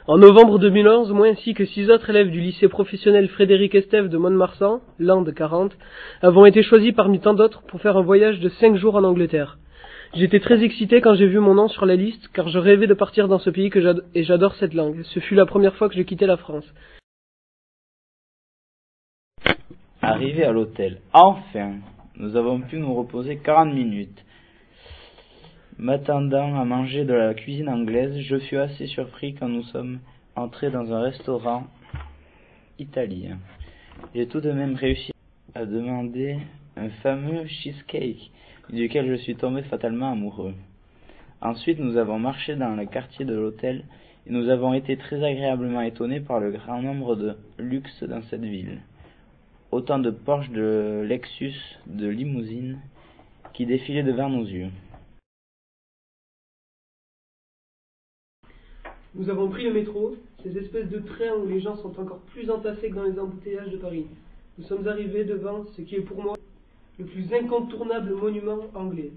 En novembre 2011, moi ainsi que 6 autres élèves du lycée professionnel Frédéric Estève de Mont-de-Marsan, Landes 40, avons été choisis parmi tant d'autres pour faire un voyage de 5 jours en Angleterre. J'étais très excité quand j'ai vu mon nom sur la liste, car je rêvais de partir dans ce pays et j'adore cette langue. Ce fut la première fois que je quittais la France. Arrivé à l'hôtel, enfin, nous avons pu nous reposer 40 minutes. M'attendant à manger de la cuisine anglaise, je fus assez surpris quand nous sommes entrés dans un restaurant italien. J'ai tout de même réussi à demander un fameux cheesecake, duquel je suis tombé fatalement amoureux. Ensuite, nous avons marché dans le quartier de l'hôtel et nous avons été très agréablement étonnés par le grand nombre de luxe dans cette ville. Autant de Porsche, de Lexus, de limousines qui défilaient devant nos yeux. Nous avons pris le métro, ces espèces de trains où les gens sont encore plus entassés que dans les embouteillages de Paris. Nous sommes arrivés devant ce qui est pour moi le plus incontournable monument anglais,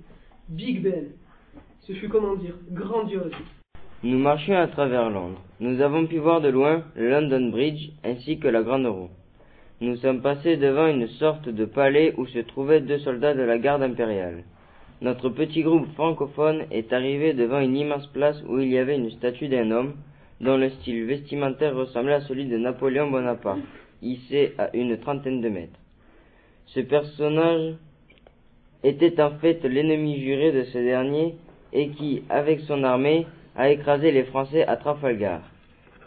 Big Ben. Ce fut, comment dire, grandiose. Nous marchions à travers Londres. Nous avons pu voir de loin le London Bridge ainsi que la Grande Roue. Nous sommes passés devant une sorte de palais où se trouvaient 2 soldats de la garde impériale. Notre petit groupe francophone est arrivé devant une immense place où il y avait une statue d'un homme dont le style vestimentaire ressemblait à celui de Napoléon Bonaparte, hissé à une trentaine de mètres. Ce personnage était en fait l'ennemi juré de ce dernier et qui, avec son armée, a écrasé les Français à Trafalgar.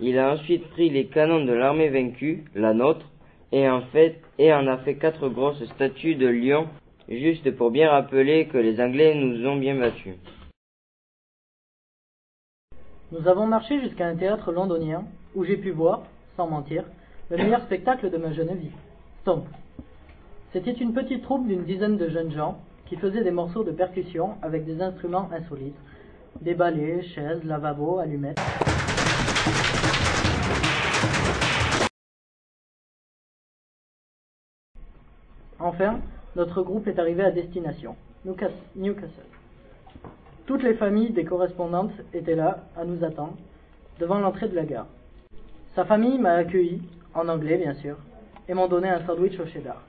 Il a ensuite pris les canons de l'armée vaincue, la nôtre, et en a fait 4 grosses statues de lions, juste pour bien rappeler que les Anglais nous ont bien battus. Nous avons marché jusqu'à un théâtre londonien, où j'ai pu voir, sans mentir, le meilleur spectacle de ma jeune vie, Stomp. C'était une petite troupe d'une dizaine de jeunes gens, qui faisaient des morceaux de percussion avec des instruments insolites, des balais, chaises, lavabos, allumettes. Enfin, notre groupe est arrivé à destination, Newcastle. Toutes les familles des correspondantes étaient là, à nous attendre, devant l'entrée de la gare. Sa famille m'a accueilli, en anglais bien sûr, et m'ont donné un sandwich au cheddar.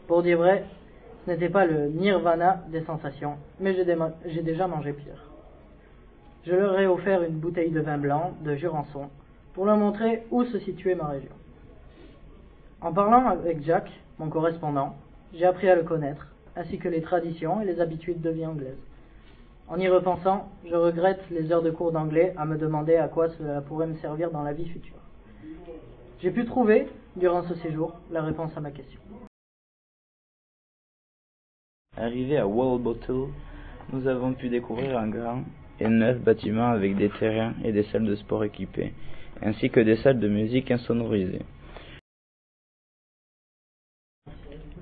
Pour dire vrai, ce n'était pas le nirvana des sensations, mais j'ai déjà mangé pire. Je leur ai offert une bouteille de vin blanc de Jurançon, pour leur montrer où se situait ma région. En parlant avec Jack, mon correspondant, j'ai appris à le connaître, ainsi que les traditions et les habitudes de vie anglaises. En y repensant, je regrette les heures de cours d'anglais à me demander à quoi cela pourrait me servir dans la vie future. J'ai pu trouver, durant ce séjour, la réponse à ma question. Arrivé à Walbottle, nous avons pu découvrir un grand et neuf bâtiment avec des terrains et des salles de sport équipées, ainsi que des salles de musique insonorisées.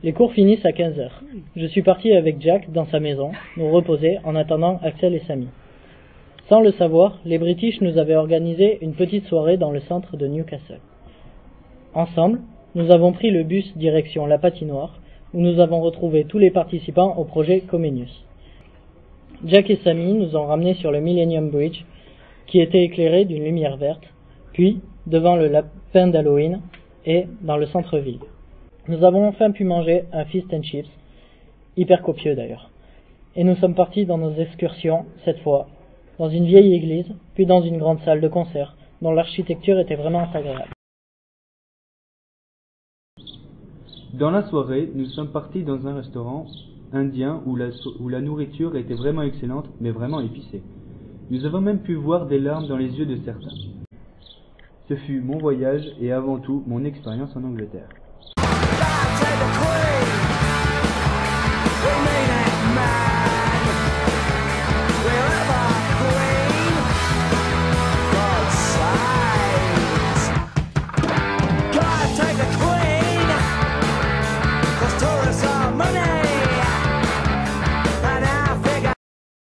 Les cours finissent à 15 h. Je suis parti avec Jack dans sa maison, nous reposer en attendant Axel et Samy. Sans le savoir, les British nous avaient organisé une petite soirée dans le centre de Newcastle. Ensemble, nous avons pris le bus direction la patinoire, où nous avons retrouvé tous les participants au projet Comenius. Jack et Samy nous ont ramenés sur le Millennium Bridge, qui était éclairé d'une lumière verte, puis devant le lapin d'Halloween et dans le centre-ville. Nous avons enfin pu manger un fish and chips, hyper copieux d'ailleurs. Et nous sommes partis dans nos excursions, cette fois, dans une vieille église, puis dans une grande salle de concert, dont l'architecture était vraiment agréable. Dans la soirée, nous sommes partis dans un restaurant indien où la nourriture était vraiment excellente, mais vraiment épicée. Nous avons même pu voir des larmes dans les yeux de certains. Ce fut mon voyage et avant tout mon expérience en Angleterre. We made it mad.